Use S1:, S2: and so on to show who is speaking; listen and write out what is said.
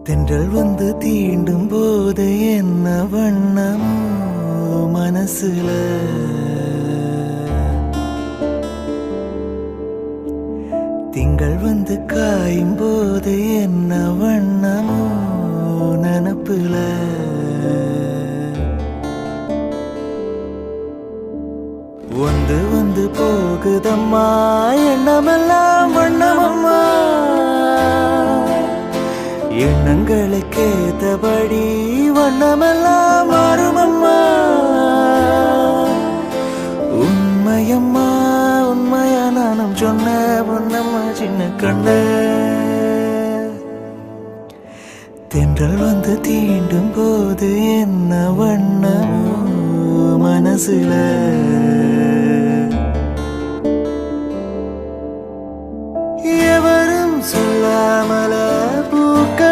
S1: தென்றல் வந்து தீண்டும் போது என்ன வண்ணமோ மனசுல திங்கள் வந்து காயும் போது என்ன வண்ணமோ நனப்புல வந்து வந்து போகுதம்மா எண்ணமெல்லாம் வண்ணமம்மா எண்ணங்களுக்கேத்தபடி வண்ணமெல்லாம் மாறுமம்மா உண்மையம்மா உண்மையா நானும் சொன்ன பொன்னம்மா சின்ன கண்ண தென்றல் வந்து தீண்டும் போது என்ன வண்ணமோ மனசுல